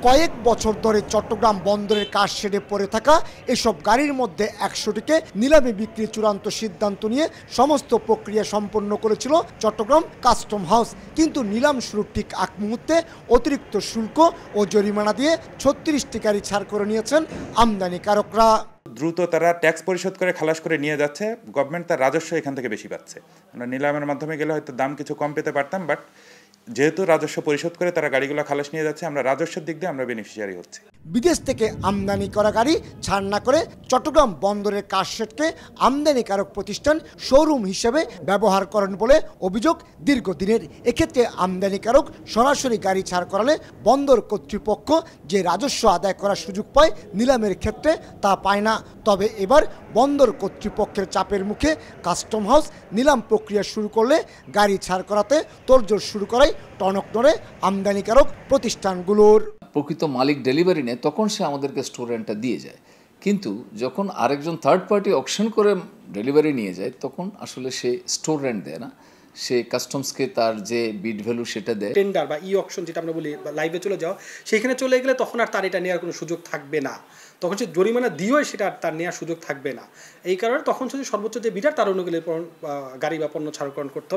কয়েক বছর ধরে চট্টগ্রাম বন্দরের কাজ শেডে পড়ে থাকা এসব গাড়ির মধ্যে 100টিকে নিলামে বিক্রির চূড়ান্ত সিদ্ধান্ত নিয়ে সমস্ত প্রক্রিয়া সম্পন্ন করেছিল চট্টগ্রাম কাস্টম হাউস। কিন্তু নিলাম শুরুর ঠিক আগ মুহূর্তে অতিরিক্ত শুল্ক ও জরিমানা দিয়ে 36টি গাড়ি ছাড় করে নিয়েছেন আমদানিকারকরা। দ্রুত তারা ট্যাক্স পরিশোধ করে খালাস করে নিয়ে যাচ্ছে, গভর্নমেন্ট তার রাজস্ব এখান থেকে বেশি পাচ্ছে। আমরা নিলামের মাধ্যমে গেলে হয়তো দাম কিছু কম পেতে পারতাম, বাট যেহেতু রাজস্ব পরিশোধ করে তারা গাড়িগুলো খালাস নিয়ে যাচ্ছে, আমরা রাজস্বের দিক দিয়ে আমরা বেনিফিশিয়ারি হচ্ছি। বিদেশ থেকে আমদানি করা গাড়ি ছাড় না করে চট্টগ্রাম বন্দরের কাজশেডকে আমদানিকারক প্রতিষ্ঠান শোরুম হিসেবে ব্যবহার করেন বলে অভিযোগ দীর্ঘদিনের। এক্ষেত্রে আমদানিকারক সরাসরি গাড়ি ছাড় করালে বন্দর কর্তৃপক্ষ যে রাজস্ব আদায় করার সুযোগ পায়, নিলামের ক্ষেত্রে তা পায় না। তবে এবার বন্দর কর্তৃপক্ষের চাপের মুখে কাস্টম হাউস নিলাম প্রক্রিয়া শুরু করলে গাড়ি ছাড় করাতে তোড়জোড় শুরু করায় টনক নড়ে আমদানিকারক প্রতিষ্ঠানগুলোর। প্রকৃত মালিক ডেলিভারি নেয় তখন সে আমাদেরকে স্টোর রেন্টটা দিয়ে যায়, কিন্তু যখন আরেকজন থার্ড পার্টি অকশন করে ডেলিভারি নিয়ে যায় তখন আসলে সে স্টোর রেন্ট দেয় না, সে কাস্টমসকে তার যে বিড ভ্যালু সেটা দেয়। টেন্ডার বা ই অকশন যেটা আমরা বলি, লাইভে চলে যাওয়া, সেখানে চলে গেলে তখন আর তার এটা নেওয়ার কোনো সুযোগ থাকবে না, তখন সে জরিমানা দিয়েও সেটা তার নেওয়ার সুযোগ থাকবে না। এই কারণে তখন যদি সর্বোচ্চ যে বিডার তার অনুকূলে গাড়ি বা পণ্য ছাড়করণ করতে হবে।